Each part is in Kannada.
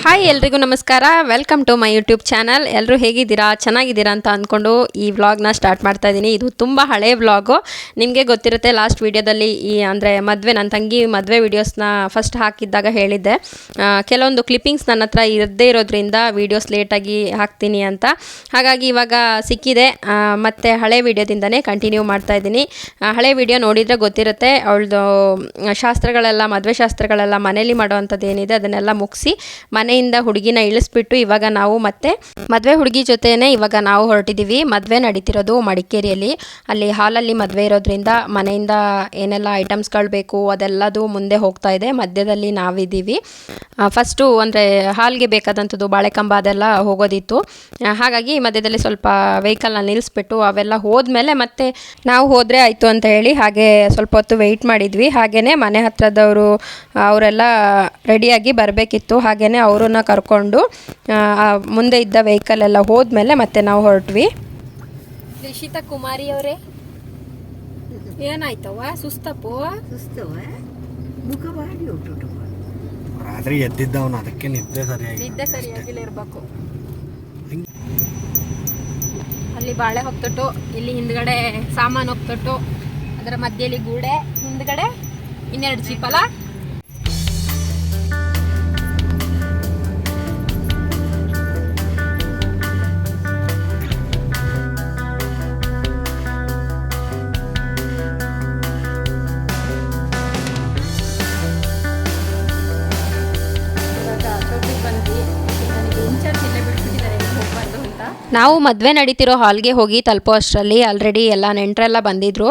ಹಾಯ್ ಎಲ್ರಿಗೂ ನಮಸ್ಕಾರ, welcome to my YouTube channel. ಎಲ್ಲರೂ ಹೇಗಿದ್ದೀರಾ, ಚೆನ್ನಾಗಿದ್ದೀರಾ ಅಂತ ಅಂದ್ಕೊಂಡು ಈ ವ್ಲಾಗ್ನ ಸ್ಟಾರ್ಟ್ ಮಾಡ್ತಾ ಇದ್ದೀನಿ. ಇದು ತುಂಬ ಹಳೆಯ ವ್ಲಾಗು. ನಿಮಗೆ ಗೊತ್ತಿರುತ್ತೆ, ಲಾಸ್ಟ್ ವೀಡಿಯೋದಲ್ಲಿ ಅಂದರೆ ನನ್ನ ತಂಗಿ ಮದುವೆ ವೀಡಿಯೋಸ್ನ ಫಸ್ಟ್ ಹಾಕಿದ್ದಾಗ ಹೇಳಿದ್ದೆ, ಕೆಲವೊಂದು ಕ್ಲಿಪ್ಪಿಂಗ್ಸ್ ನನ್ನ ಹತ್ರ ಇರದೇ ಇರೋದ್ರಿಂದ ವೀಡಿಯೋಸ್ ಲೇಟಾಗಿ ಹಾಕ್ತೀನಿ ಅಂತ. ಹಾಗಾಗಿ ಇವಾಗ ಸಿಕ್ಕಿದೆ, ಮತ್ತು ಹಳೆ ವೀಡಿಯೋದಿಂದನೇ ಕಂಟಿನ್ಯೂ ಮಾಡ್ತಾ ಇದ್ದೀನಿ. ಹಳೆ ವೀಡಿಯೋ ನೋಡಿದರೆ ಗೊತ್ತಿರುತ್ತೆ, ಅವಳದು ಶಾಸ್ತ್ರಗಳೆಲ್ಲ, ಮದುವೆ ಶಾಸ್ತ್ರಗಳೆಲ್ಲ ಮನೇಲಿ ಮಾಡೋವಂಥದ್ದು ಏನಿದೆ ಅದನ್ನೆಲ್ಲ ಮುಗಿಸಿ ಮನೆಯಿಂದ ಹುಡುಗಿನ ಇಳಿಸ್ಬಿಟ್ಟು ಇವಾಗ ನಾವು ಮತ್ತೆ ಮದುವೆ ಹುಡುಗಿ ಜೊತೆನೇ ಇವಾಗ ನಾವು ಹೊರಟಿದ್ದೀವಿ. ಮದುವೆ ನಡೀತಿರೋದು ಮಡಿಕೇರಿಯಲ್ಲಿ. ಅಲ್ಲಿ ಹಾಲಲ್ಲಿ ಮದುವೆ ಇರೋದ್ರಿಂದ ಮನೆಯಿಂದ ಏನೆಲ್ಲ ಐಟಮ್ಸ್ಗಳು ಬೇಕು ಅದೆಲ್ಲದು ಮುಂದೆ ಹೋಗ್ತಾ ಇದೆ. ಮಧ್ಯದಲ್ಲಿ ನಾವಿದ್ದೀವಿ. ಫಸ್ಟು ಅಂದರೆ ಹಾಲ್ಗೆ ಬೇಕಾದಂಥದ್ದು ಬಾಳೆಕಂಬ ಅದೆಲ್ಲ ಹೋಗೋದಿತ್ತು. ಹಾಗಾಗಿ ಮಧ್ಯದಲ್ಲಿ ಸ್ವಲ್ಪ ವೆಹಿಕಲ್ನ ನಿಲ್ಲಿಸ್ಬಿಟ್ಟು ಅವೆಲ್ಲ ಹೋದ್ಮೇಲೆ ಮತ್ತೆ ನಾವು ಹೋದರೆ ಆಯಿತು ಅಂತ ಹೇಳಿ ಹಾಗೆ ಸ್ವಲ್ಪ ಹೊತ್ತು ವೆಯ್ಟ್ ಮಾಡಿದ್ವಿ. ಹಾಗೆಯೇ ಮನೆ ಹತ್ರದವರು ಅವರೆಲ್ಲ ರೆಡಿಯಾಗಿ ಬರಬೇಕಿತ್ತು. ಹಾಗೆಯೇ ಅವರನ್ನ ಕರ್ಕೊಂಡು ಮುಂದೆ ಇದ್ದ ವೆಹಿಕಲ್ ಎಲ್ಲ ಹೋದ್ಮೇಲೆ ಮತ್ತೆ ನಾವು ಹೊರಟ್ವಿ. ರಿಷಿತಾ ಕುಮಾರಿ ಅವರೇ, ಏನಾಯ್ತವ? ಸುಸ್ತಪ್ಪು ರಾತ್ರಿ ಎದ್ದಿದ್ದವನು, ಅದಕ್ಕೆ ನಿದ್ದೆ ಸರಿಯಾಗಿಲ್ಲ ಇರಬೇಕು. ಅಲ್ಲಿ ಬಾಳೆ ಹೋಗ್ತಟ್ಟು, ಇಲ್ಲಿ ಹಿಂದ್ಗಡೆ ಸಾಮಾನು ಹೋಗ್ತಟ್ಟು, ಅದರ ಮಧ್ಯದಲ್ಲಿ ಗೂಡೆ, ಹಿಂದ್ಗಡೆ ಇನ್ನೆರಡು ಚೀಪಲ. ನಾವು ಮದುವೆ ನಡೀತಿರೋ ಹಾಲ್ಗೆ ಹೋಗಿ ತಲುಪೋ ಅಷ್ಟರಲ್ಲಿ ಆಲ್ರೆಡಿ ಎಲ್ಲ ನೆಂಟರೆಲ್ಲ ಬಂದಿದ್ದರು.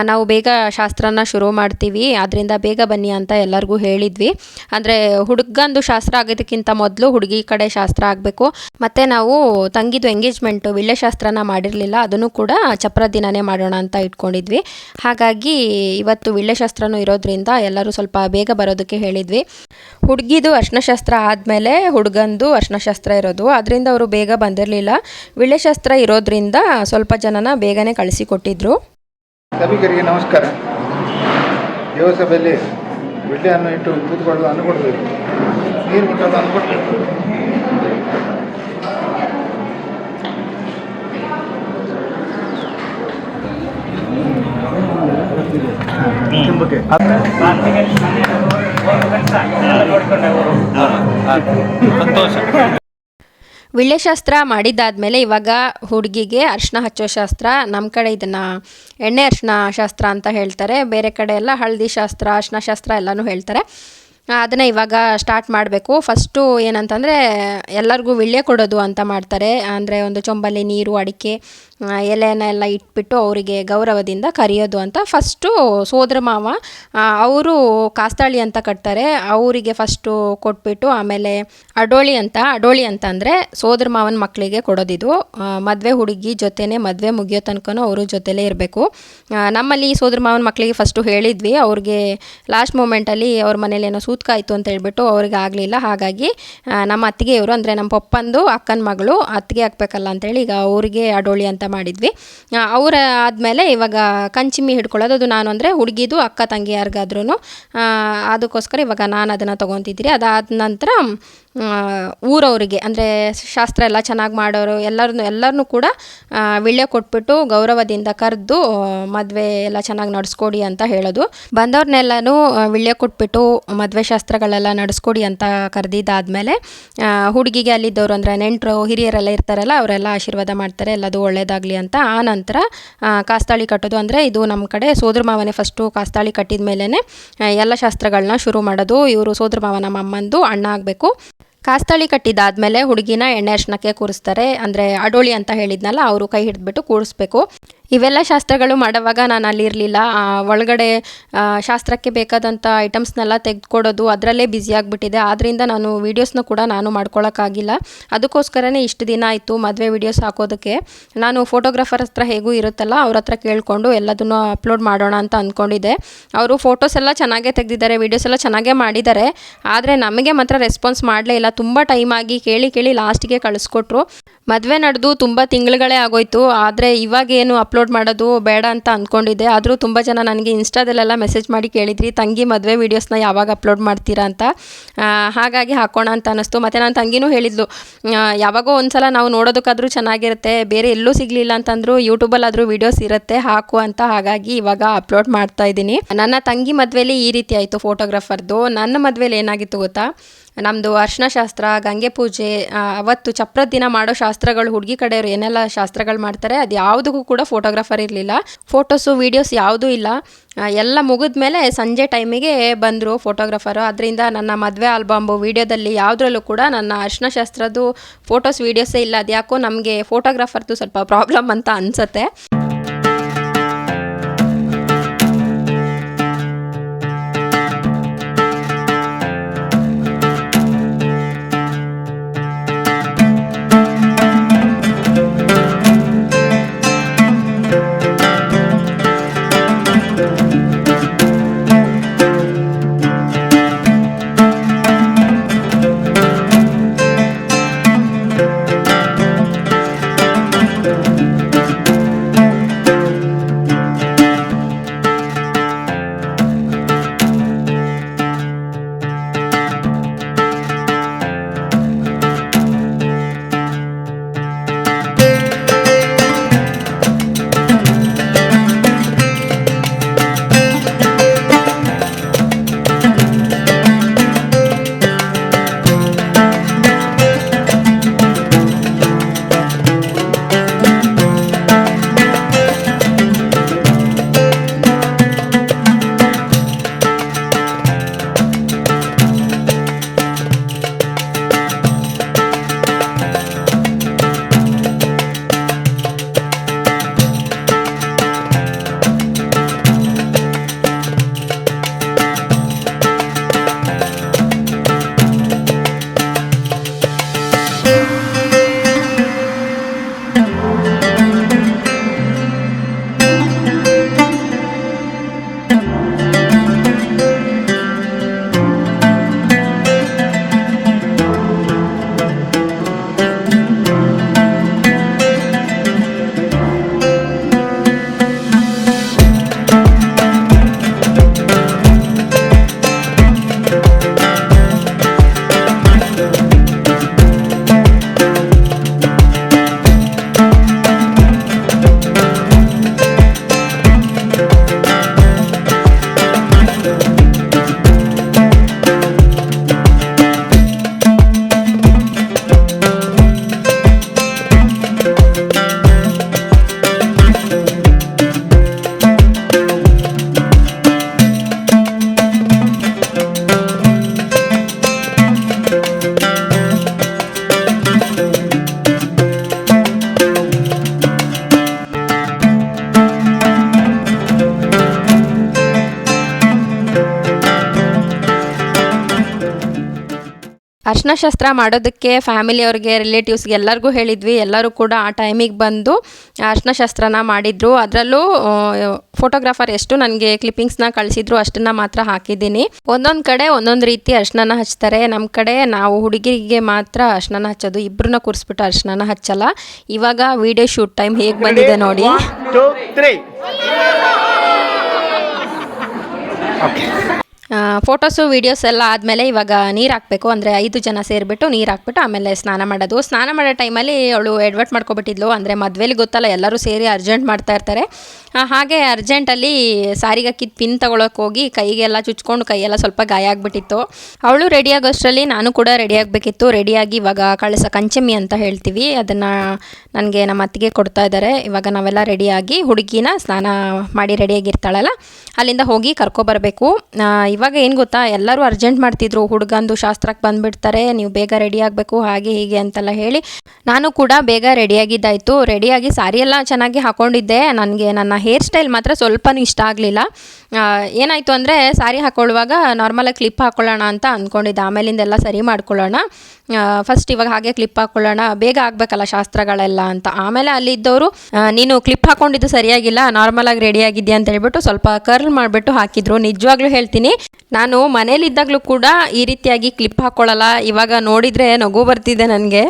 ನಾವು ಬೇಗ ಶಾಸ್ತ್ರನ ಶುರು ಮಾಡ್ತೀವಿ, ಆದ್ದರಿಂದ ಬೇಗ ಬನ್ನಿ ಅಂತ ಎಲ್ಲರಿಗೂ ಹೇಳಿದ್ವಿ. ಅಂದರೆ ಹುಡುಗಂದು ಶಾಸ್ತ್ರ ಆಗೋದಕ್ಕಿಂತ ಮೊದಲು ಹುಡುಗಿ ಕಡೆ ಶಾಸ್ತ್ರ ಆಗಬೇಕು. ಮತ್ತು ನಾವು ತಂಗಿದು ಎಂಗೇಜ್ಮೆಂಟು ವಿಳ್ಳೆ ಶಾಸ್ತ್ರನ ಮಾಡಿರಲಿಲ್ಲ, ಅದನ್ನು ಕೂಡ ಚಪ್ರ ದಿನನೇ ಮಾಡೋಣ ಅಂತ ಇಟ್ಕೊಂಡಿದ್ವಿ. ಹಾಗಾಗಿ ಇವತ್ತು ವಿಳ್ಳೆ ಶಾಸ್ತ್ರನೂ ಇರೋದ್ರಿಂದ ಎಲ್ಲರೂ ಸ್ವಲ್ಪ ಬೇಗ ಬರೋದಕ್ಕೆ ಹೇಳಿದ್ವಿ. ಹುಡುಗಿದು ಅರ್ಶಿನ ಶಾಸ್ತ್ರ ಆದಮೇಲೆ ಹುಡುಗಂದು ಅರ್ಶಿನ ಶಾಸ್ತ್ರ ಇರೋದು, ಅದರಿಂದ ಅವರು ಬೇಗ ಬಂದಿರಲಿಲ್ಲ. ವಿಳ್ಳೆ ಶಾಸ್ತ್ರ ಇರೋದ್ರಿಂದ ಸ್ವಲ್ಪ ಜನನ ಬೇಗನೆ ಕಳಿಸಿಕೊಟ್ಟಿದ್ರು. ಸಭಿಕರಿಗೆ ನಮಸ್ಕಾರ. ದೇವಸಭೆಯಲ್ಲಿ ವಿಳ್ಳೆ ಅನ್ನು ಇಟ್ಟು ಕೂತ್ಕೊಳ್ಳೋದು ಅನ್ನು ಕೊಡಬೇಕು, ನೀರು ಮುಟ್ಟೋದು ಅನ್ನು ಕೊಡಬೇಕು. ವಿಳ್ಳೆ ಶಾಸ್ತ್ರ ಮಾಡಿದ್ದಾದಮೇಲೆ ಇವಾಗ ಹುಡುಗಿಗೆ ಅರ್ಶಿನ ಹಚ್ಚೋ ಶಾಸ್ತ್ರ. ನಮ್ಮ ಕಡೆ ಇದನ್ನು ಎಣ್ಣೆ ಅರ್ಶಿನ ಶಾಸ್ತ್ರ ಅಂತ ಹೇಳ್ತಾರೆ, ಬೇರೆ ಕಡೆ ಎಲ್ಲ ಹಳದಿ ಶಾಸ್ತ್ರ, ಅರ್ಶಿನ ಶಾಸ್ತ್ರ ಎಲ್ಲನೂ ಹೇಳ್ತಾರೆ. ಅದನ್ನು ಇವಾಗ ಸ್ಟಾರ್ಟ್ ಮಾಡಬೇಕು. ಫಸ್ಟು ಏನಂತಂದರೆ ಎಲ್ಲರಿಗೂ ವಿಳ್ಳೆ ಕೊಡೋದು ಅಂತ ಮಾಡ್ತಾರೆ. ಅಂದರೆ ಒಂದು ಚೊಂಬಲ್ಲಿ ನೀರು, ಅಡಿಕೆ, ಎಲೆನೆಲ್ಲ ಇಟ್ಬಿಟ್ಟು ಅವರಿಗೆ ಗೌರವದಿಂದ ಕರೆಯೋದು ಅಂತ. ಫಸ್ಟು ಸೋದರ ಮಾವ ಅವರು ಕಾಸ್ತಾಳಿ ಅಂತ ಕಟ್ತಾರೆ, ಅವರಿಗೆ ಫಸ್ಟು ಕೊಟ್ಬಿಟ್ಟು ಆಮೇಲೆ ಅಡೋಳಿ ಅಂತ ಅಂದರೆ ಸೋದರ ಮಾವನ ಮಕ್ಕಳಿಗೆ ಕೊಡೋದಿದು. ಮದುವೆ ಹುಡುಗಿ ಜೊತೆನೇ ಮದುವೆ ಮುಗಿಯೋ ತನಕನೂ ಅವರು ಜೊತೆಲೇ ಇರಬೇಕು. ನಮ್ಮಲ್ಲಿ ಸೋದರ ಮಾವನ ಮಕ್ಕಳಿಗೆ ಫಸ್ಟು ಹೇಳಿದ್ವಿ, ಅವ್ರಿಗೆ ಲಾಸ್ಟ್ ಮೂಮೆಂಟಲ್ಲಿ ಅವ್ರ ಮನೇಲಿ ಏನೋ ಸೂತ್ಕ ಆಯಿತು ಅಂತ ಹೇಳ್ಬಿಟ್ಟು ಅವ್ರಿಗೆ ಆಗಲಿಲ್ಲ. ಹಾಗಾಗಿ ನಮ್ಮ ಅತ್ತಿಗೆ ಇವರು, ಅಂದರೆ ನಮ್ಮ ಪಪ್ಪಂದು ಅಕ್ಕನ ಮಗಳು, ಅತ್ತಿಗೆ ಹಾಕ್ಬೇಕಲ್ಲ ಅಂತೇಳಿ ಈಗ ಅವ್ರಿಗೆ ಅಡೋಳಿ ಅಂತ ಮಾಡಿದ್ವಿ. ಅವರ ಆದಮೇಲೆ ಇವಾಗ ಕಂಚಿಮಿ ಹಿಡ್ಕೊಳ್ಳೋದು, ಅದು ನಾನು ಅಂದರೆ ಹುಡುಗಿದು ಅಕ್ಕ ತಂಗಿ ಯಾರಿಗಾದ್ರೂ, ಅದಕ್ಕೋಸ್ಕರ ಇವಾಗ ನಾನು ಅದನ್ನು ತೊಗೊತಿದ್ದೀರಿ. ಅದಾದ ನಂತರ ಊರವರಿಗೆ, ಅಂದರೆ ಶಾಸ್ತ್ರ ಎಲ್ಲ ಚೆನ್ನಾಗಿ ಮಾಡೋರು ಎಲ್ಲರನ್ನೂ ಕೂಡ ವಿಳ್ಳೆ ಕೊಟ್ಬಿಟ್ಟು ಗೌರವದಿಂದ ಕರೆದು ಮದುವೆ ಎಲ್ಲ ಚೆನ್ನಾಗಿ ನಡೆಸ್ಕೊಡಿ ಅಂತ ಹೇಳೋದು. ಬಂದವ್ರನ್ನೆಲ್ಲನೂ ವಿಳ್ಳೆ ಕೊಟ್ಬಿಟ್ಟು ಮದುವೆ ಶಾಸ್ತ್ರಗಳೆಲ್ಲ ನಡೆಸ್ಕೊಡಿ ಅಂತ ಕರೆದಿದ್ದಾದಮೇಲೆ ಹುಡುಗಿಗೆ ಅಲ್ಲಿದ್ದವರು, ಅಂದರೆ ನೆಂಟರು ಹಿರಿಯರೆಲ್ಲ ಇರ್ತಾರಲ್ಲ, ಅವರೆಲ್ಲ ಆಶೀರ್ವಾದ ಮಾಡ್ತಾರೆ, ಎಲ್ಲದು ಒಳ್ಳೇದಾಗಲಿ ಅಂತ. ಆ ನಂತರ ಕಾಸ್ತಾಳಿ ಕಟ್ಟೋದು, ಅಂದರೆ ಇದು ನಮ್ಮ ಕಡೆ ಸೋದರ ಮಾವನೇ ಫಸ್ಟು ಕಾಸ್ತಾಳಿ ಕಟ್ಟಿದ ಮೇಲೇ ಎಲ್ಲ ಶಾಸ್ತ್ರಗಳನ್ನ ಶುರು ಮಾಡೋದು. ಇವರು ಸೋದರ ಮಾವ ನಮ್ಮ ಅಮ್ಮಂದು ಅಣ್ಣ ಆಗಬೇಕು. ಕಾಸ್ತಾಳಿ ಕಟ್ಟಿದ್ದಾದಮೇಲೆ ಹುಡುಗಿನ ಎಣ್ಣೆ ಅರ್ಶಿನಕ್ಕೆ ಕೂರಿಸ್ತಾರೆ. ಅಂದರೆ ಅಡೋಳಿ ಅಂತ ಹೇಳಿದ್ನಲ್ಲ, ಅವರು ಕೈ ಹಿಡಿದ್ಬಿಟ್ಟು ಕೂರಿಸ್ಬೇಕು. ಇವೆಲ್ಲ ಶಾಸ್ತ್ರಗಳು ಮಾಡುವಾಗ ನಾನು ಅಲ್ಲಿರಲಿಲ್ಲ. ಒಳಗಡೆ ಶಾಸ್ತ್ರಕ್ಕೆ ಬೇಕಾದಂಥ ಐಟಮ್ಸ್ನೆಲ್ಲ ತೆಗೆದುಕೊಡೋದು ಅದರಲ್ಲೇ ಬ್ಯುಸಿ ಆಗಿಬಿಟ್ಟಿದೆ. ಆದ್ದರಿಂದ ನಾನು ವೀಡಿಯೋಸ್ನ ಕೂಡ ನಾನು ಮಾಡ್ಕೊಳ್ಳೋಕ್ಕಾಗಿಲ್ಲ. ಅದಕ್ಕೋಸ್ಕರನೇ ಇಷ್ಟು ದಿನ ಆಯಿತು ಮದುವೆ ವೀಡಿಯೋಸ್ ಹಾಕೋದಕ್ಕೆ. ನಾನು ಫೋಟೋಗ್ರಾಫರ್ ಹತ್ರ ಹೇಗೂ ಇರುತ್ತಲ್ಲ, ಅವ್ರ ಹತ್ರ ಕೇಳಿಕೊಂಡು ಎಲ್ಲದನ್ನು ಅಪ್ಲೋಡ್ ಮಾಡೋಣ ಅಂತ ಅಂದ್ಕೊಂಡಿದ್ದೆ. ಅವರು ಫೋಟೋಸ್ ಎಲ್ಲ ಚೆನ್ನಾಗೇ ತೆಗೆದಿದ್ದಾರೆ, ವೀಡಿಯೋಸ್ ಎಲ್ಲ ಚೆನ್ನಾಗೇ ಮಾಡಿದ್ದಾರೆ. ಆದರೆ ನಮಗೆ ಮಾತ್ರ ರೆಸ್ಪಾನ್ಸ್ ಮಾಡಲೇ ಇಲ್ಲ. ತುಂಬ ಟೈಮ್ ಆಗಿ ಕೇಳಿ ಲಾಸ್ಟಿಗೆ ಕಳಿಸ್ಕೊಟ್ರು. ಮದುವೆ ನಡೆದು ತುಂಬ ತಿಂಗಳುಗಳೇ ಆಗೋಯ್ತು. ಆದರೆ ಇವಾಗೇನು ಅಪ್ಲೋಡ್ ಮಾಡೋದು ಬೇಡ ಅಂತ ಅಂದ್ಕೊಂಡಿದ್ದೆ. ಆದರೂ ತುಂಬ ಜನ ನನಗೆ ಇನ್ಸ್ಟಾದಲ್ಲೆಲ್ಲ ಮೆಸೇಜ್ ಮಾಡಿ ಕೇಳಿದ್ರಿ, ತಂಗಿ ಮದುವೆ ವೀಡಿಯೋಸ್ನ ಯಾವಾಗ ಅಪ್ಲೋಡ್ ಮಾಡ್ತೀರಾ ಅಂತ. ಹಾಗಾಗಿ ಹಾಕೋಣ ಅಂತ ಅನ್ನಿಸ್ತು. ಮತ್ತು ನನ್ನ ತಂಗಿನೂ ಹೇಳಿದ್ಲು, ಯಾವಾಗೋ ಒಂದ್ಸಲ ನಾವು ನೋಡೋದಕ್ಕಾದರೂ ಚೆನ್ನಾಗಿರುತ್ತೆ, ಬೇರೆ ಎಲ್ಲೂ ಸಿಗಲಿಲ್ಲ ಅಂತಂದರೂ ಯೂಟ್ಯೂಬಲ್ಲಾದರೂ ವೀಡಿಯೋಸ್ ಇರುತ್ತೆ ಹಾಕು ಅಂತ. ಹಾಗಾಗಿ ಇವಾಗ ಅಪ್ಲೋಡ್ ಮಾಡ್ತಾ ಇದ್ದೀನಿ. ನನ್ನ ತಂಗಿ ಮದುವೆಲಿ ಈ ರೀತಿ ಆಯಿತು ಫೋಟೋಗ್ರಾಫರ್ದು. ನನ್ನ ಮದುವೆಲಿ ಏನಾಗಿತ್ತು ಗೊತ್ತಾ, ನಮ್ಮದು ಅರ್ಶಿನ ಶಾಸ್ತ್ರ, ಗಂಗೆ ಪೂಜೆ, ಅವತ್ತು ಚಪ್ರದ ದಿನ ಮಾಡೋ ಶಾಸ್ತ್ರಗಳು, ಹುಡುಗಿ ಕಡೆಯವರು ಏನೆಲ್ಲ ಶಾಸ್ತ್ರಗಳು ಮಾಡ್ತಾರೆ ಅದು ಯಾವುದಕ್ಕೂ ಕೂಡ ಫೋಟೋಗ್ರಾಫರ್ ಇರಲಿಲ್ಲ. ಫೋಟೋಸು ವೀಡಿಯೋಸ್ ಯಾವುದೂ ಇಲ್ಲ. ಎಲ್ಲ ಮುಗಿದ ಮೇಲೆ ಸಂಜೆ ಟೈಮಿಗೆ ಬಂದರು ಫೋಟೋಗ್ರಾಫರು. ಅದರಿಂದ ನನ್ನ ಮದುವೆ ಆಲ್ಬಂಬು ವೀಡಿಯೋದಲ್ಲಿ ಯಾವುದ್ರಲ್ಲೂ ಕೂಡ ನನ್ನ ಅರ್ಶಿನ ಶಾಸ್ತ್ರದ್ದು ಫೋಟೋಸ್ ವೀಡಿಯೋಸೇ ಇಲ್ಲ. ಅದು ಯಾಕೋ ನಮಗೆ ಫೋಟೋಗ್ರಾಫರ್ದು ಸ್ವಲ್ಪ ಪ್ರಾಬ್ಲಮ್ ಅಂತ ಅನಿಸುತ್ತೆ. ಅರ್ಶಿನ ಶಾಸ್ತ್ರ ಮಾಡೋದಕ್ಕೆ ಫ್ಯಾಮಿಲಿಯವ್ರಿಗೆ, ರಿಲೇಟಿವ್ಸ್ಗೆ ಎಲ್ಲರಿಗೂ ಹೇಳಿದ್ವಿ. ಎಲ್ಲರೂ ಕೂಡ ಆ ಟೈಮಿಗೆ ಬಂದು ಅರ್ಶಿನ ಶಾಸ್ತ್ರನ ಮಾಡಿದರು. ಅದರಲ್ಲೂ ಫೋಟೋಗ್ರಾಫರ್ ಎಷ್ಟು ನನಗೆ ಕ್ಲಿಪ್ಪಿಂಗ್ಸ್ನ ಕಳಿಸಿದ್ರು ಅಷ್ಟನ್ನು ಮಾತ್ರ ಹಾಕಿದ್ದೀನಿ. ಒಂದೊಂದು ಕಡೆ ಒಂದೊಂದು ರೀತಿ ಅರ್ಶಿನ ಹಚ್ತಾರೆ. ನಮ್ಮ ಕಡೆ ನಾವು ಹುಡುಗಿರಿಗೆ ಮಾತ್ರ ಅರ್ಶಿನ ಹಚ್ಚೋದು, ಇಬ್ಬರನ್ನ ಕೂರಿಸ್ಬಿಟ್ಟು ಅರ್ಶಿನ ಹಚ್ಚಲ್ಲ. ಇವಾಗ ವಿಡಿಯೋ ಶೂಟ್ ಟೈಮ್ ಹೇಗೆ ಬಂದಿದೆ ನೋಡಿ. ಫೋಟೋಸು ವೀಡಿಯೋಸ್ ಎಲ್ಲ ಆದಮೇಲೆ ಇವಾಗ ನೀರು ಹಾಕಬೇಕು. ಅಂದರೆ 5 ಜನ ಸೇರಿಬಿಟ್ಟು ನೀರು ಹಾಕ್ಬಿಟ್ಟು ಆಮೇಲೆ ಸ್ನಾನ ಮಾಡೋದು. ಸ್ನಾನ ಮಾಡೋ ಟೈಮಲ್ಲಿ ಅವಳು ಎಡ್ವರ್ಟ್ ಮಾಡ್ಕೊಬಿಟ್ಟಿದ್ಲು. ಅಂದರೆ ಮದುವೆಲಿ ಗೊತ್ತಲ್ಲ, ಎಲ್ಲರೂ ಸೇರಿ ಅರ್ಜೆಂಟ್ ಮಾಡ್ತಾ ಇರ್ತಾರೆ. ಹಾಗೆ ಅರ್ಜೆಂಟಲ್ಲಿ ಸಾರಿಗೆ ಹಾಕಿದ ಪಿನ್ ತೊಗೊಳಕ್ಕೆ ಹೋಗಿ ಕೈಗೆಲ್ಲ ಚುಚ್ಕೊಂಡು ಕೈಯೆಲ್ಲ ಸ್ವಲ್ಪ ಗಾಯ ಆಗಿಬಿಟ್ಟಿತ್ತು. ಅವಳು ರೆಡಿ ಆಗೋಷ್ಟರಲ್ಲಿ ನಾನು ಕೂಡ ರೆಡಿ ಆಗಬೇಕಿತ್ತು. ರೆಡಿಯಾಗಿ ಇವಾಗ ಕಂಚಮಿ ಅಂತ ಹೇಳ್ತೀವಿ, ಅದನ್ನು ನನಗೆ ನಮ್ಮ ಅತ್ತಿಗೆ ಕೊಡ್ತಾ ಇದ್ದಾರೆ. ಇವಾಗ ನಾವೆಲ್ಲ ರೆಡಿಯಾಗಿ ಹುಡುಗಿನ ಸ್ನಾನ ಮಾಡಿ ರೆಡಿಯಾಗಿರ್ತಾಳಲ್ಲ ಅಲ್ಲಿಂದ ಹೋಗಿ ಕರ್ಕೊಬರಬೇಕು. ಇವಾಗ ಏನು ಗೊತ್ತಾ, ಎಲ್ಲರೂ ಅರ್ಜೆಂಟ್ ಮಾಡ್ತಿದ್ರು, ಹುಡುಗಂದು ಶಾಸ್ತ್ರಕ್ಕೆ ಬಂದುಬಿಡ್ತಾರೆ, ನೀವು ಬೇಗ ರೆಡಿ ಆಗಬೇಕು ಹಾಗೆ ಹೀಗೆ ಅಂತೆಲ್ಲ ಹೇಳಿ ನಾನು ಕೂಡ ಬೇಗ ರೆಡಿಯಾಗಿದ್ದಾಯಿತು. ರೆಡಿಯಾಗಿ ಸಾರಿ ಎಲ್ಲ ಚೆನ್ನಾಗಿ ಹಾಕ್ಕೊಂಡಿದ್ದೆ. ನನಗೆ ನನ್ನ ಹೇರ್ ಸ್ಟೈಲ್ ಮಾತ್ರ ಸ್ವಲ್ಪನೂ ಇಷ್ಟ ಆಗಲಿಲ್ಲ. ಏನಾಯಿತು ಅಂದರೆ, ಸಾರಿ ಹಾಕ್ಕೊಳ್ಳುವಾಗ ನಾರ್ಮಲಾಗಿ ಕ್ಲಿಪ್ ಹಾಕ್ಕೊಳ್ಳೋಣ ಅಂತ ಅಂದ್ಕೊಂಡಿದ್ದೆ. ಆಮೇಲಿಂದೆಲ್ಲ ಸರಿ ಮಾಡ್ಕೊಳ್ಳೋಣ, ಫಸ್ಟ್ ಇವಾಗ ಹಾಗೆ ಕ್ಲಿಪ್ ಹಾಕ್ಕೊಳ್ಳೋಣ, ಬೇಗ ಆಗಬೇಕಲ್ಲ ಶಾಸ್ತ್ರಗಳೆಲ್ಲ ಅಂತ. ಆಮೇಲೆ ಅಲ್ಲಿದ್ದವರು ನೀನು ಕ್ಲಿಪ್ ಹಾಕ್ಕೊಂಡಿದ್ದು ಸರಿಯಾಗಿಲ್ಲ, ನಾರ್ಮಲಾಗಿ ರೆಡಿಯಾಗಿದ್ಯಾ ಅಂತ ಹೇಳ್ಬಿಟ್ಟು ಸ್ವಲ್ಪ ಕರ್ಲ್ ಮಾಡಿಬಿಟ್ಟು ಹಾಕಿದ್ರು. ನಿಜವಾಗ್ಲೂ ಹೇಳ್ತೀನಿ, ನಾನು ಮನೇಲಿದ್ದಾಗಲೂ ಕೂಡ ಈ ರೀತಿಯಾಗಿ ಕ್ಲಿಪ್ ಹಾಕ್ಕೊಳ್ಳಲ್ಲ. ಇವಾಗ ನೋಡಿದರೆ ನಗು ಬರ್ತಿದೆ ನನಗೆ.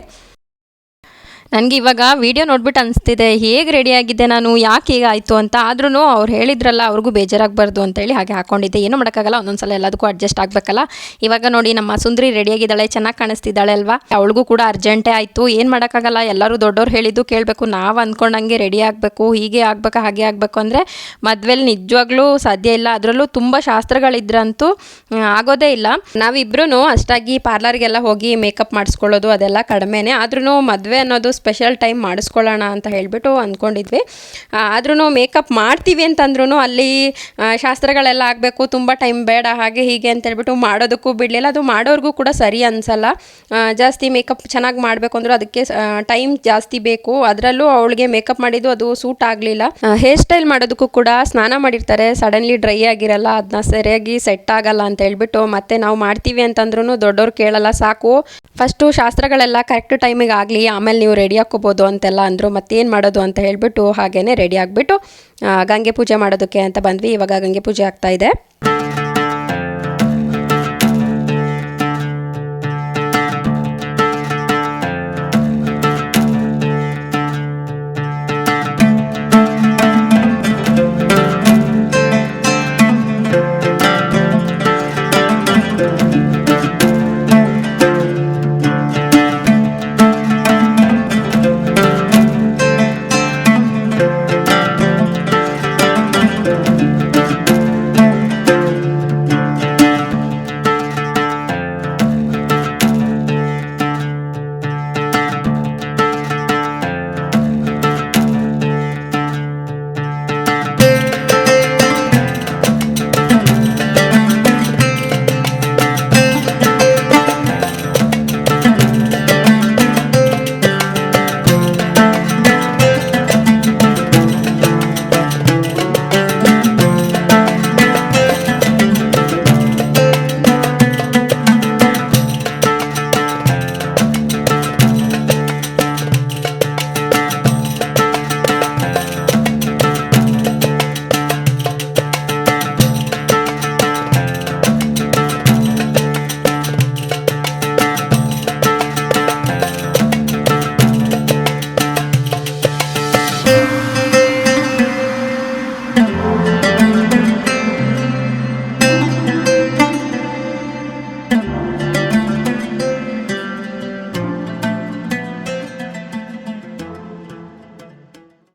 ಇವಾಗ ವಿಡಿಯೋ ನೋಡ್ಬಿಟ್ಟು ಅನಿಸ್ತಿದೆ ಹೇಗೆ ರೆಡಿಯಾಗಿದ್ದೆ ನಾನು, ಯಾಕೆ ಹೀಗಾಯಿತು ಅಂತ. ಆದ್ರೂ ಅವ್ರು ಹೇಳಿದ್ರಲ್ಲ ಅವ್ರಿಗೂ ಬೇಜಾರಾಗಬಾರ್ದು ಅಂತೇಳಿ ಹಾಗೆ ಹಾಕ್ಕೊಂಡಿದ್ದೆ. ಏನೂ ಮಾಡೋಕ್ಕಾಗಲ್ಲ, ಒಂದೊಂದ್ಸಲ ಎಲ್ಲದಕ್ಕೂ ಅಡ್ಜಸ್ಟ್ ಆಗಬೇಕಲ್ಲ. ಇವಾಗ ನೋಡಿ ನಮ್ಮ ಸುಂದ್ರಿ ರೆಡಿಯಾಗಿದ್ದಾಳೆ, ಚೆನ್ನಾಗಿ ಕಾಣಿಸ್ತಿದ್ದಾಳೆ ಅಲ್ವಾ. ಅವಳಿಗೂ ಕೂಡ ಅರ್ಜೆಂಟೇ ಆಯಿತು, ಏನು ಮಾಡೋಕ್ಕಾಗಲ್ಲ. ಎಲ್ಲರೂ ದೊಡ್ಡವ್ರು ಹೇಳಿದ್ದು ಕೇಳಬೇಕು, ನಾವು ಅಂದ್ಕೊಂಡಂಗೆ ರೆಡಿ ಆಗಬೇಕು, ಹೀಗೆ ಆಗಬೇಕು ಹಾಗೆ ಆಗಬೇಕು ಅಂದರೆ ಮದುವೆಲಿ ನಿಜವಾಗ್ಲೂ ಸಾಧ್ಯ ಇಲ್ಲ. ಅದರಲ್ಲೂ ತುಂಬ ಶಾಸ್ತ್ರಗಳಿದ್ರಂತೂ ಆಗೋದೇ ಇಲ್ಲ. ನಾವಿಬ್ರೂ ಅಷ್ಟಾಗಿ ಪಾರ್ಲರ್ಗೆಲ್ಲ ಹೋಗಿ ಮೇಕಪ್ ಮಾಡಿಸ್ಕೊಳ್ಳೋದು ಅದೆಲ್ಲ ಕಡಿಮೆನೇ. ಆದ್ರೂ ಮದುವೆ ಅನ್ನೋದು ಸ್ಪೆಷಲ್ ಟೈಮ್ ಮಾಡಿಸ್ಕೊಳ್ಳೋಣ ಅಂತ ಹೇಳಿಬಿಟ್ಟು ಅಂದ್ಕೊಂಡಿದ್ವಿ. ಆದ್ರೂ ಮೇಕಪ್ ಮಾಡ್ತೀವಿ ಅಂತಂದ್ರೂ ಅಲ್ಲಿ ಶಾಸ್ತ್ರಗಳೆಲ್ಲ ಆಗಬೇಕು, ತುಂಬ ಟೈಮ್ ಬೇಡ ಹಾಗೆ ಹೀಗೆ ಅಂತ ಹೇಳ್ಬಿಟ್ಟು ಮಾಡೋದಕ್ಕೂ ಬಿಡಲಿಲ್ಲ. ಅದು ಮಾಡೋರ್ಗೂ ಕೂಡ ಸರಿ ಅನಿಸಲ್ಲ. ಜಾಸ್ತಿ ಮೇಕಪ್ ಚೆನ್ನಾಗಿ ಮಾಡಬೇಕು ಅಂದರೂ ಅದಕ್ಕೆ ಟೈಮ್ ಜಾಸ್ತಿ ಬೇಕು. ಅದರಲ್ಲೂ ಅವಳಿಗೆ ಮೇಕಪ್ ಮಾಡಿದ್ದು ಅದು ಸೂಟ್ ಆಗಲಿಲ್ಲ. ಹೇರ್ ಸ್ಟೈಲ್ ಮಾಡೋದಕ್ಕೂ ಕೂಡ ಸ್ನಾನ ಮಾಡಿರ್ತಾರೆ, ಸಡನ್ಲಿ ಡ್ರೈ ಆಗಿರಲ್ಲ, ಅದನ್ನ ಸರಿಯಾಗಿ ಸೆಟ್ ಆಗಲ್ಲ ಅಂತ ಹೇಳ್ಬಿಟ್ಟು ಮತ್ತೆ ನಾವು ಮಾಡ್ತೀವಿ ಅಂತಂದ್ರೂ ದೊಡ್ಡವ್ರು ಕೇಳಲ್ಲ, ಸಾಕು ಫಸ್ಟು ಶಾಸ್ತ್ರಗಳೆಲ್ಲ ಕರೆಕ್ಟ್ ಟೈಮಿಗೆ ಆಗಲಿ, ಆಮೇಲೆ ನೀವು ರೆಡಿ ಹಾಕ್ಕೋಬೋದು ಅಂತೆಲ್ಲ ಅಂದರು. ಮತ್ತೇನು ಮಾಡೋದು ಅಂತ ಹೇಳಿಬಿಟ್ಟು ಹಾಗೇ ರೆಡಿ ಆಗಿಬಿಟ್ಟು ಗಂಗೆ ಪೂಜೆ ಮಾಡೋದಕ್ಕೆ ಅಂತ ಬಂದ್ವಿ. ಇವಾಗ ಗಂಗೆ ಪೂಜೆ ಆಗ್ತಾ ಇದೆ.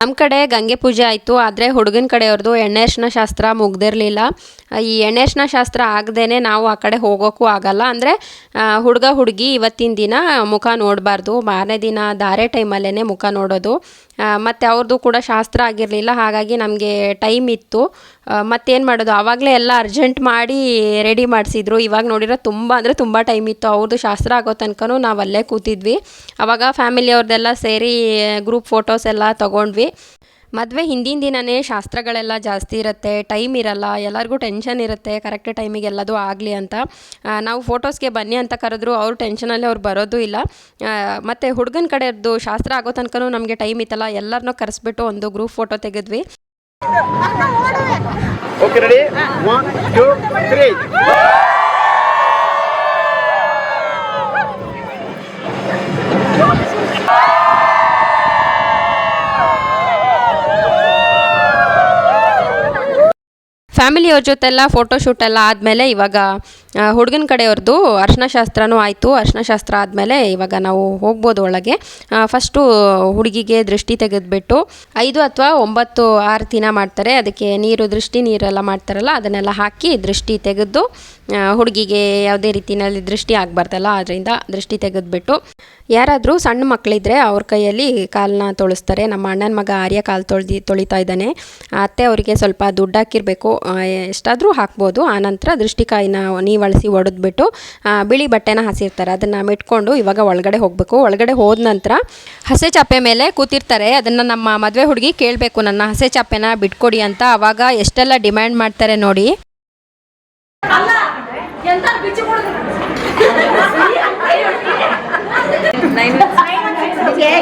ನಮ್ಮ ಕಡೆ ಗಂಗೆ ಪೂಜೆ ಆಯಿತು, ಆದರೆ ಹುಡುಗನ ಕಡೆಯವ್ರದ್ದು ಎಣ್ಣೆ ಅರಿಶಿನ ಶಾಸ್ತ್ರ ಮುಗ್ದಿರಲಿಲ್ಲ. ಈ ಎಣ್ಣೆ ಅರಿಶಿನ ಶಾಸ್ತ್ರ ಆಗದೇ ನಾವು ಆ ಕಡೆ ಹೋಗೋಕ್ಕೂ ಆಗಲ್ಲ. ಅಂದರೆ ಹುಡುಗ ಹುಡುಗಿ ಇವತ್ತಿನ ದಿನ ಮುಖ ನೋಡಬಾರ್ದು, ಮಾರನೇ ದಿನ ಧಾರೆ ಟೈಮಲ್ಲೇ ಮುಖ ನೋಡೋದು. ಮತ್ತು ಅವ್ರದ್ದು ಕೂಡ ಶಾಸ್ತ್ರ ಆಗಿರಲಿಲ್ಲ, ಹಾಗಾಗಿ ನಮಗೆ ಟೈಮ್ ಇತ್ತು. ಮತ್ತೇನು ಮಾಡೋದು, ಆವಾಗಲೇ ಎಲ್ಲ ಅರ್ಜೆಂಟ್ ಮಾಡಿ ರೆಡಿ ಮಾಡಿಸಿದ್ರು. ಇವಾಗ ನೋಡಿರೋ ತುಂಬ ಅಂದರೆ ತುಂಬ ಟೈಮ್ ಇತ್ತು. ಅವ್ರದ್ದು ಶಾಸ್ತ್ರ ಆಗೋ ತನಕನೂ ನಾವು ಅಲ್ಲೇ ಕೂತಿದ್ವಿ. ಆವಾಗ ಫ್ಯಾಮಿಲಿಯವ್ರದ್ದೆಲ್ಲ ಸೇರಿ ಗ್ರೂಪ್ ಫೋಟೋಸ್ ಎಲ್ಲ ತೊಗೊಂಡ್ವಿ. ಮದುವೆ ಹಿಂದಿನ ದಿನವೇ ಶಾಸ್ತ್ರಗಳೆಲ್ಲ ಜಾಸ್ತಿ ಇರುತ್ತೆ, ಟೈಮ್ ಇರಲ್ಲ, ಎಲ್ಲರಿಗೂ ಟೆನ್ಷನ್ ಇರುತ್ತೆ ಕರೆಕ್ಟ್ ಟೈಮಿಗೆ ಎಲ್ಲದೂ ಆಗಲಿ ಅಂತ. ನಾವು ಫೋಟೋಸ್ಗೆ ಬನ್ನಿ ಅಂತ ಕರೆದ್ರು ಅವ್ರು ಟೆನ್ಷನಲ್ಲಿ ಅವ್ರು ಬರೋದು ಇಲ್ಲ. ಮತ್ತು ಹುಡುಗನ ಕಡೆಯದ್ದು ಶಾಸ್ತ್ರ ಆಗೋ ತನಕನೂ ನಮಗೆ ಟೈಮ್ ಇತ್ತಲ್ಲ, ಎಲ್ಲರನ್ನೂ ಕರೆಸ್ಬಿಟ್ಟು ಒಂದು ಗ್ರೂಪ್ ಫೋಟೋ ತೆಗೆದ್ವಿ. ಓಕೆ ರೆಡಿ 1 2 3 ಫ್ಯಾಮಿಲಿಯವ್ರ ಜೊತೆಲ್ಲ ಫೋಟೋಶೂಟ್ ಎಲ್ಲ ಆದಮೇಲೆ ಇವಾಗ ಹುಡುಗನ ಕಡೆಯವ್ರದ್ದು ಅರ್ಶಿನ ಶಾಸ್ತ್ರನೂ ಆಯಿತು. ಅರ್ಶಿನ ಶಾಸ್ತ್ರ ಆದಮೇಲೆ ಇವಾಗ ನಾವು ಹೋಗ್ಬೋದು ಒಳಗೆ. ಫಸ್ಟು ಹುಡುಗಿಗೆ ದೃಷ್ಟಿ ತೆಗೆದುಬಿಟ್ಟು 5 ಅಥವಾ 9 ಆರತಿನ ಮಾಡ್ತಾರೆ. ಅದಕ್ಕೆ ನೀರು, ದೃಷ್ಟಿ ನೀರೆಲ್ಲ ಮಾಡ್ತಾರಲ್ಲ ಅದನ್ನೆಲ್ಲ ಹಾಕಿ ದೃಷ್ಟಿ ತೆಗೆದು ಹುಡುಗಿಗೆ ಯಾವುದೇ ರೀತಿಯಲ್ಲಿ ದೃಷ್ಟಿ ಆಗಬಾರ್ದಲ್ಲ, ಅದರಿಂದ ದೃಷ್ಟಿ ತೆಗೆದುಬಿಟ್ಟು ಯಾರಾದರೂ ಸಣ್ಣ ಮಕ್ಕಳಿದ್ರೆ ಅವ್ರ ಕೈಯಲ್ಲಿ ಕಾಲನ್ನ ತೊಳಿಸ್ತಾರೆ. ನಮ್ಮ ಅಣ್ಣನ ಮಗ ಆರ್ಯ ಕಾಲು ತೊಳಿತಾ ಇದ್ದಾನೆ. ಅತ್ತೆ ಅವರಿಗೆ ಸ್ವಲ್ಪ ದುಡ್ಡು ಹಾಕಿರಬೇಕು, ಎಷ್ಟಾದರೂ ಹಾಕ್ಬೋದು. ಆನಂತರ ದೃಷ್ಟಿಕಾಯಿನ ನೀವಳಿಸಿ ಒಡೆದ್ಬಿಟ್ಟು ಬಿಳಿ ಬಟ್ಟೆನ ಹಸಿರ್ತಾರೆ, ಅದನ್ನು ಮೆಟ್ಕೊಂಡು ಇವಾಗ ಒಳಗಡೆ ಹೋಗಬೇಕು. ಒಳಗಡೆ ಹೋದ ನಂತರ ಹಸೆ ಚಾಪೆ ಮೇಲೆ ಕೂತಿರ್ತಾರೆ. ಅದನ್ನು ನಮ್ಮ ಮದುವೆ ಹುಡುಗಿ ಕೇಳಬೇಕು, ನನ್ನ ಹಸೆ ಚಾಪೆನ ಬಿಟ್ಕೊಡಿ ಅಂತ. ಆವಾಗ ಎಷ್ಟೆಲ್ಲ ಡಿಮ್ಯಾಂಡ್ ಮಾಡ್ತಾರೆ ನೋಡಿ.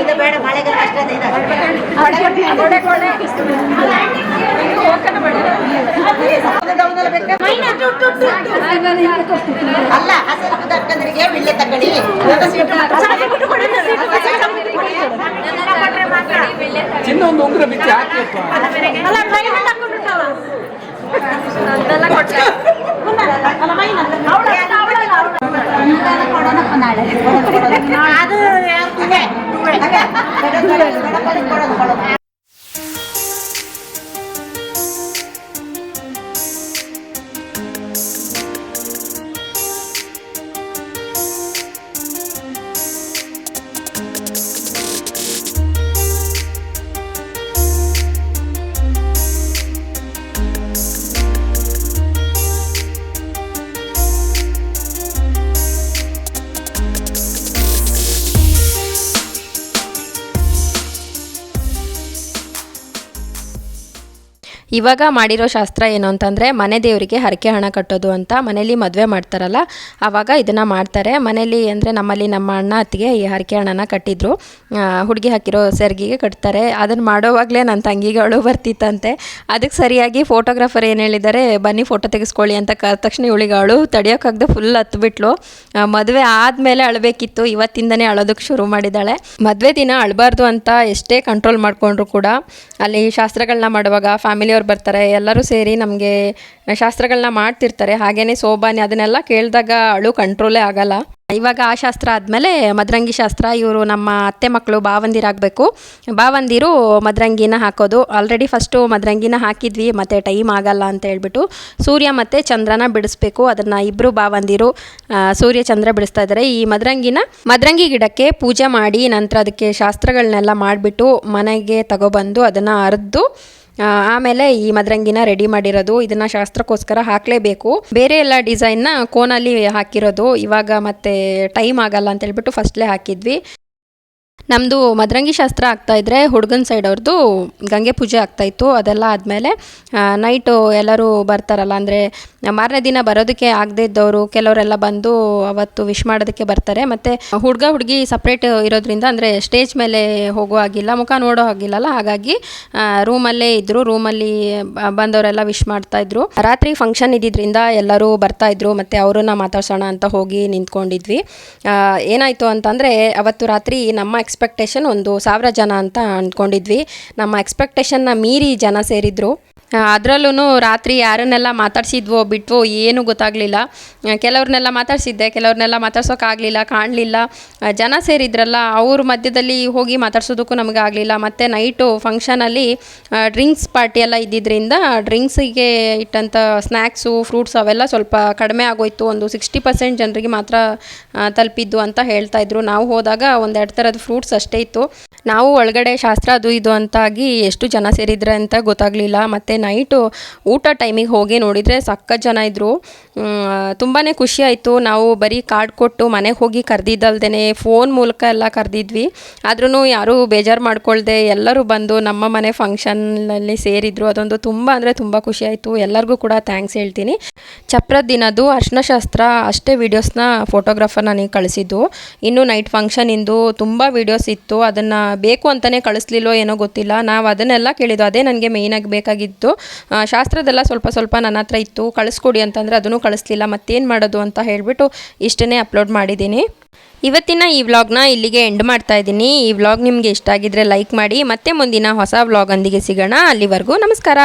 ಇದು ಬೇಡ ಮಳೆಗಾಲ ಅಷ್ಟೇ ಅಲ್ಲ ಹಸಿರು ಅಕ್ಕಂದ್ರಿಗೆ ಬಿಳ್ಳೆ ತಗೊಳ್ಳಿ ಚಿನ್ನ ಒಂದು ಉಂಗುರ ಬಿಚ್ಚಿ ಹಾಕಿಯಪ್ಪ. ಅದು ಇವಾಗ ಮಾಡಿರೋ ಶಾಸ್ತ್ರ ಏನು ಅಂತಂದರೆ ಮನೆ ದೇವರಿಗೆ ಹರಕೆ ಹಣ ಕಟ್ಟೋದು ಅಂತ. ಮನೇಲಿ ಮದುವೆ ಮಾಡ್ತಾರಲ್ಲ ಆವಾಗ ಇದನ್ನು ಮಾಡ್ತಾರೆ ಮನೇಲಿ. ಅಂದರೆ ನಮ್ಮಲ್ಲಿ ನಮ್ಮ ಅಣ್ಣ ಅತ್ತಿಗೆ ಈ ಹರಕೆ ಹಣನ ಕಟ್ಟಿದ್ರು, ಹುಡುಗಿ ಹಾಕಿರೋ ಸೆರ್ಗಿಗೆ ಕಟ್ತಾರೆ. ಅದನ್ನು ಮಾಡೋವಾಗಲೇ ನನ್ನ ತಂಗಿಗೆ ಅಳು ಬರ್ತಿತ್ತಂತೆ. ಅದಕ್ಕೆ ಸರಿಯಾಗಿ ಫೋಟೋಗ್ರಾಫರ್ ಏನು ಹೇಳಿದ್ದಾರೆ, ಬನ್ನಿ ಫೋಟೋ ತೆಗೆಸ್ಕೊಳ್ಳಿ ಅಂತ ತಕ್ಷಣ ಇವಳಿಗೆ ಅಳು ತಡೆಯೋಕ್ಕಾಗದೆ ಫುಲ್ ಹತ್ಬಿಟ್ಲು. ಮದುವೆ ಆದಮೇಲೆ ಅಳಬೇಕಿತ್ತು, ಇವತ್ತಿಂದನೇ ಅಳೋದಕ್ಕೆ ಶುರು ಮಾಡಿದ್ದಾಳೆ. ಮದುವೆ ದಿನ ಅಳಬಾರ್ದು ಅಂತ ಎಷ್ಟೇ ಕಂಟ್ರೋಲ್ ಮಾಡಿಕೊಂಡ್ರು ಕೂಡ ಅಲ್ಲಿ ಶಾಸ್ತ್ರಗಳನ್ನ ಮಾಡುವಾಗ ಫ್ಯಾಮಿಲಿಯವ್ರು ಬರ್ತಾರೆ, ಎಲ್ಲರೂ ಸೇರಿ ನಮಗೆ ಶಾಸ್ತ್ರಗಳನ್ನ ಮಾಡ್ತಿರ್ತಾರೆ. ಹಾಗೇನೆ ಸೋಬಾನೆ ಅದನ್ನೆಲ್ಲ ಕೇಳಿದಾಗ ಅಳು ಕಂಟ್ರೋಲೇ ಆಗಲ್ಲ. ಇವಾಗ ಆ ಶಾಸ್ತ್ರ ಆದಮೇಲೆ ಮದರಂಗಿ ಶಾಸ್ತ್ರ. ಇವರು ನಮ್ಮ ಅತ್ತೆ ಮಕ್ಕಳು ಭಾವಂದಿರಾಗಬೇಕು. ಭಾವಂದಿರು ಮದರಂಗಿನ ಹಾಕೋದು. ಆಲ್ರೆಡಿ ಫಸ್ಟು ಮದರಂಗಿನ ಹಾಕಿದ್ವಿ, ಮತ್ತು ಟೈಮ್ ಆಗಲ್ಲ ಅಂತ ಹೇಳ್ಬಿಟ್ಟು ಸೂರ್ಯ ಮತ್ತು ಚಂದ್ರನ ಬಿಡಿಸ್ಬೇಕು. ಅದನ್ನು ಇಬ್ಬರು ಭಾವಂದಿರು ಸೂರ್ಯ ಚಂದ್ರ ಬಿಡಿಸ್ತಾ ಇದ್ದಾರೆ. ಈ ಮದರಂಗಿ ಗಿಡಕ್ಕೆ ಪೂಜೆ ಮಾಡಿ ನಂತರ ಅದಕ್ಕೆ ಶಾಸ್ತ್ರಗಳನ್ನೆಲ್ಲ ಮಾಡಿಬಿಟ್ಟು ಮನೆಗೆ ತಗೊಬಂದು ಅದನ್ನು ಅರೆದು ಆಮೇಲೆ ಈ ಮದರಂಗಿನ ರೆಡಿ ಮಾಡಿರೋದು. ಇದನ್ನು ಶಾಸ್ತ್ರಕ್ಕೋಸ್ಕರ ಹಾಕಲೇಬೇಕು. ಬೇರೆ ಎಲ್ಲ ಡಿಸೈನ್ನ ಕೋನಲ್ಲಿ ಹಾಕಿರೋದು. ಇವಾಗ ಮತ್ತೆ ಟೈಮ್ ಆಗಲ್ಲ ಅಂತ ಹೇಳ್ಬಿಟ್ಟು ಫಸ್ಟ್ಲೇ ಹಾಕಿದ್ವಿ. ನಮ್ಮದು ಮದರಂಗಿ ಶಾಸ್ತ್ರ ಆಗ್ತಾಯಿದ್ರೆ ಹುಡುಗನ ಸೈಡ್ ಅವ್ರದ್ದು ಗಂಗೆ ಪೂಜೆ ಆಗ್ತಾಯಿತ್ತು. ಅದೆಲ್ಲ ಆದಮೇಲೆ ನೈಟು ಎಲ್ಲರೂ ಬರ್ತಾರಲ್ಲ, ಅಂದರೆ ಮಾರನೇ ದಿನ ಬರೋದಕ್ಕೆ ಆಗದೇ ಇದ್ದವರು ಕೆಲವರೆಲ್ಲ ಬಂದು ಅವತ್ತು ವಿಶ್ ಮಾಡೋದಕ್ಕೆ ಬರ್ತಾರೆ. ಮತ್ತು ಹುಡುಗ ಹುಡುಗಿ ಸಪ್ರೇಟ್ ಇರೋದ್ರಿಂದ, ಅಂದರೆ ಸ್ಟೇಜ್ ಮೇಲೆ ಹೋಗೋ ಆಗಿಲ್ಲ, ಮುಖ ನೋಡೋ ಆಗಿಲ್ಲಲ್ಲ, ಹಾಗಾಗಿ ರೂಮಲ್ಲೇ ಇದ್ದರು. ರೂಮಲ್ಲಿ ಬಂದವರೆಲ್ಲ ವಿಶ್ ಮಾಡ್ತಾಯಿದ್ರು. ರಾತ್ರಿ ಫಂಕ್ಷನ್ ಇದ್ದಿದ್ದರಿಂದ ಎಲ್ಲರೂ ಬರ್ತಾಯಿದ್ರು, ಮತ್ತು ಅವ್ರನ್ನ ಮಾತಾಡ್ಸೋಣ ಅಂತ ಹೋಗಿ ನಿಂತ್ಕೊಂಡಿದ್ವಿ. ಏನಾಯಿತು ಅಂತಂದರೆ ಅವತ್ತು ರಾತ್ರಿ ನಮ್ಮ ಎಕ್ಸ್ಪೆಕ್ಟೇಷನ್ ಒಂದು 1000 ಜನ ಅಂತ ಅಂದ್ಕೊಂಡಿದ್ವಿ. ನಮ್ಮ ಎಕ್ಸ್ಪೆಕ್ಟೇಷನ್ನ ಮೀರಿ ಜನ ಸೇರಿದ್ರು. ಅದರಲ್ಲೂ ರಾತ್ರಿ ಯಾರನ್ನೆಲ್ಲ ಮಾತಾಡ್ಸಿದ್ವೋ ಬಿಟ್ವೋ ಏನೂ ಗೊತ್ತಾಗಲಿಲ್ಲ. ಕೆಲವ್ರನ್ನೆಲ್ಲ ಮಾತಾಡ್ಸಿದ್ದೆ, ಕೆಲವ್ರನ್ನೆಲ್ಲ ಮಾತಾಡ್ಸೋಕ್ಕಾಗಲಿಲ್ಲ, ಕಾಣಲಿಲ್ಲ. ಜನ ಸೇರಿದ್ರಲ್ಲ ಅವ್ರ ಮಧ್ಯದಲ್ಲಿ ಹೋಗಿ ಮಾತಾಡ್ಸೋದಕ್ಕೂ ನಮಗಾಗಲಿಲ್ಲ. ಮತ್ತು ನೈಟು ಫಂಕ್ಷನಲ್ಲಿ ಡ್ರಿಂಕ್ಸ್ ಪಾರ್ಟಿ ಎಲ್ಲ ಇದ್ದಿದ್ದರಿಂದ ಡ್ರಿಂಕ್ಸಿಗೆ ಇಟ್ಟಂಥ ಸ್ನ್ಯಾಕ್ಸು ಫ್ರೂಟ್ಸ್ ಅವೆಲ್ಲ ಸ್ವಲ್ಪ ಕಡಿಮೆ ಆಗೋಯ್ತು. ಒಂದು 60% ಜನರಿಗೆ ಮಾತ್ರ ತಲುಪಿದ್ದು ಅಂತ ಹೇಳ್ತಾಯಿದ್ರು. ನಾವು ಹೋದಾಗ 1-2 ಥರದ ಫ್ರೂಟ್ಸ್ ಅಷ್ಟೇ ಇತ್ತು. ನಾವು ಒಳಗಡೆ ಶಾಸ್ತ್ರ ಅದು ಇದು ಅಂತಾಗಿ ಎಷ್ಟು ಜನ ಸೇರಿದ್ರೆ ಅಂತ ಗೊತ್ತಾಗಲಿಲ್ಲ. ಮತ್ತು ನೈಟು ಊಟ ಟೈಮಿಗೆ ಹೋಗಿ ನೋಡಿದರೆ ಸಖತ್ ಜನ ಇದ್ದರು. ತುಂಬಾ ಖುಷಿ ಆಯಿತು. ನಾವು ಬರೀ ಕಾರ್ಡ್ ಕೊಟ್ಟು ಮನೆಗೆ ಹೋಗಿ ಕರೆದಿದ್ದಲ್ದೇ ಫೋನ್ ಮೂಲಕ ಎಲ್ಲ ಕರೆದಿದ್ವಿ. ಆದ್ರೂ ಯಾರೂ ಬೇಜಾರು ಮಾಡ್ಕೊಳ್ದೆ ಎಲ್ಲರೂ ಬಂದು ನಮ್ಮ ಮನೆ ಫಂಕ್ಷನ್ನಲ್ಲಿ ಸೇರಿದ್ರು. ಅದೊಂದು ತುಂಬ ಅಂದರೆ ತುಂಬ ಖುಷಿ ಆಯಿತು. ಎಲ್ಲರಿಗೂ ಕೂಡ ಥ್ಯಾಂಕ್ಸ್ ಹೇಳ್ತೀನಿ. ಚಪ್ರದ ದಿನದ್ದು ಅರ್ಶಿನ ಶಾಸ್ತ್ರ ಅಷ್ಟೇ ವೀಡಿಯೋಸ್ನ ಫೋಟೋಗ್ರಾಫರ್ ನನಗೆ ಕಳಿಸಿದ್ದು. ಇನ್ನು ನೈಟ್ ಫಂಕ್ಷನಿಂದು ತುಂಬ ವೀಡಿಯೋಸ್ ಇತ್ತು. ಅದನ್ನು ಬೇಕು ಅಂತಲೇ ಕಳಿಸ್ಲಿಲ್ಲೋ ಏನೋ ಗೊತ್ತಿಲ್ಲ. ನಾವು ಅದನ್ನೆಲ್ಲ ಕೇಳಿದ್ದು, ಅದೇ ನನಗೆ ಮೇಯ್ನಾಗಿ ಬೇಕಾಗಿತ್ತು. ಶಾಸ್ತ್ರದೆಲ್ಲ ಸ್ವಲ್ಪ ನನ್ನ ಹತ್ರ ಇತ್ತು, ಕಳಿಸ್ಕೊಡಿ ಅಂತಂದರೆ ಅದನ್ನು ಕಳಿಸ್ಲಿಲ್ಲ. ಮತ್ತೇನು ಮಾಡೋದು ಅಂತ ಹೇಳಿಬಿಟ್ಟು ಇಷ್ಟನ್ನೇ ಅಪ್ಲೋಡ್ ಮಾಡಿದ್ದೀನಿ. ಇವತ್ತಿನ ಈ ವ್ಲಾಗ್ನ ಇಲ್ಲಿಗೆ ಎಂಡ್ ಮಾಡ್ತಾ ಇದ್ದೀನಿ. ಈ ವ್ಲಾಗ್ ನಿಮಗೆ ಇಷ್ಟ ಆಗಿದ್ರೆ ಲೈಕ್ ಮಾಡಿ. ಮತ್ತೆ ಮುಂದಿನ ಹೊಸ ವ್ಲಾಗ್ ಒಂದಿಗೆ ಸಿಗೋಣ. ಅಲ್ಲಿವರೆಗೂ ನಮಸ್ಕಾರ.